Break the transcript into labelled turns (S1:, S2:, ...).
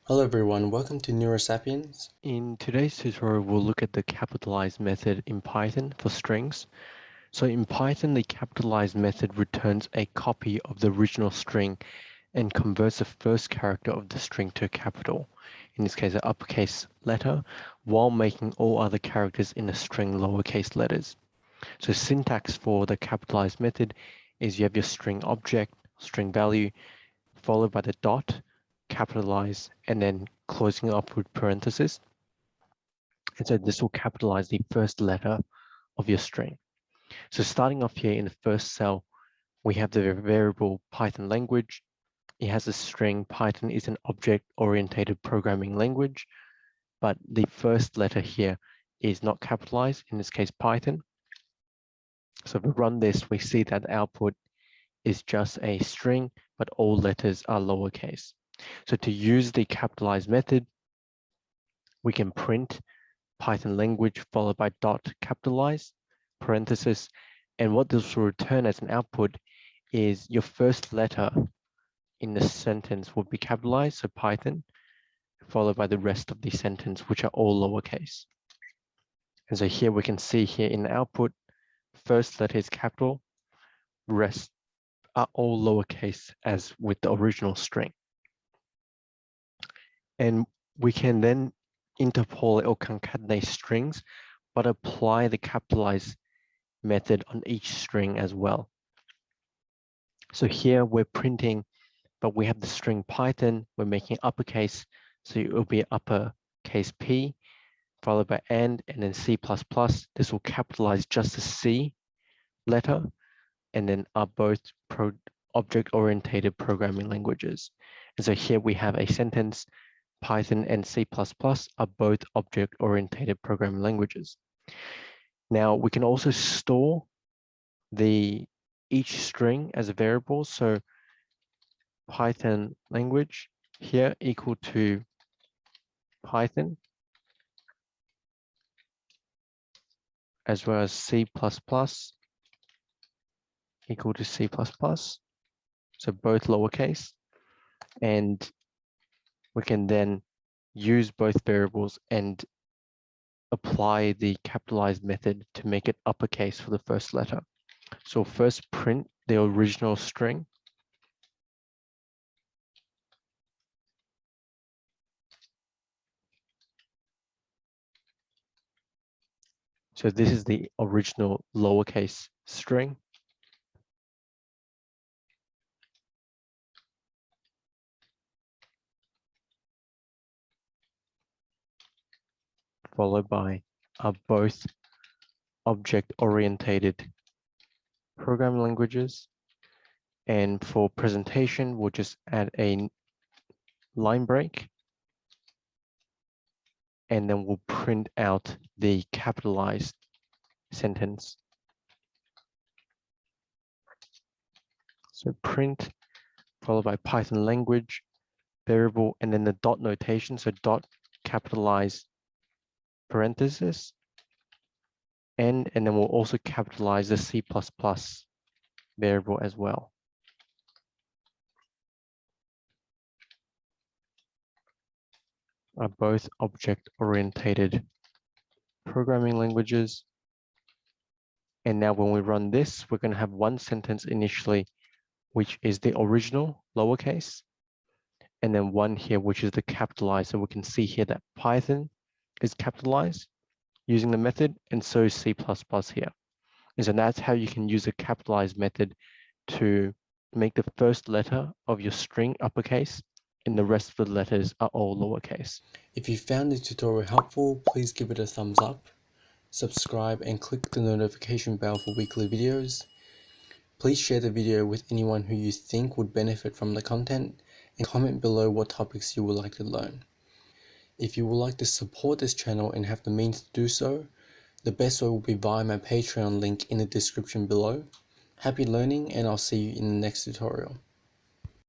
S1: Hello everyone, welcome to Neurosapiens.
S2: In today's tutorial, we'll look at the capitalize method in Python for strings. So in Python, the capitalize method returns a copy of the original string and converts the first character of the string to a capital, in this case an uppercase letter, while making all other characters in the string lowercase letters. So syntax for the capitalize method is you have your string object, string value, followed by the dot, capitalize, and then closing it up with parentheses. And so this will capitalize the first letter of your string. So starting off here in the first cell, we have the variable Python language. It has a string. Python is an object-oriented programming language, but the first letter here is not capitalized, in this case Python. So if we run this, we see that the output is just a string, but all letters are lowercase. So to use the capitalize method, we can print Python language followed by dot capitalize, parenthesis, and what this will return as an output is your first letter in the sentence will be capitalized, so Python, followed by the rest of the sentence, which are all lowercase. And so here we can see here in the output, first letter is capital, rest are all lowercase as with the original string. And we can then interpolate or concatenate strings, but apply the capitalize method on each string as well. So here we're printing, but we have the string Python, we're making uppercase, so it will be uppercase P, followed by and then C++. This will capitalize just the C letter, and then are both object-oriented programming languages. And so here we have a sentence, Python and C++ are both object-oriented programming languages. Now we can also store each string as a variable. So Python language here equal to Python, as well as C++ equal to C++. So both lowercase. And we can then use both variables and apply the capitalized method to make it uppercase for the first letter. So first print the original string. So this is the original lowercase string. Followed by both object-oriented programming languages. And for presentation, we'll just add a line break. And then we'll print out the capitalized sentence. So print followed by Python language variable, and then the dot notation. So dot capitalize parenthesis, and then we'll also capitalize the C++ variable as well. Are both object-oriented programming languages. And now when we run this, we're going to have one sentence initially, which is the original lowercase, and then one here, which is the capitalized. So we can see here that Python is capitalized using the method, and so is C++ here. And so that's how you can use a capitalized method to make the first letter of your string uppercase, and the rest of the letters are all lowercase.
S1: If you found this tutorial helpful, please give it a thumbs up, subscribe and click the notification bell for weekly videos. Please share the video with anyone who you think would benefit from the content, and comment below what topics you would like to learn. If you would like to support this channel and have the means to do so, the best way will be via my Patreon link in the description below. Happy learning, and I'll see you in the next tutorial.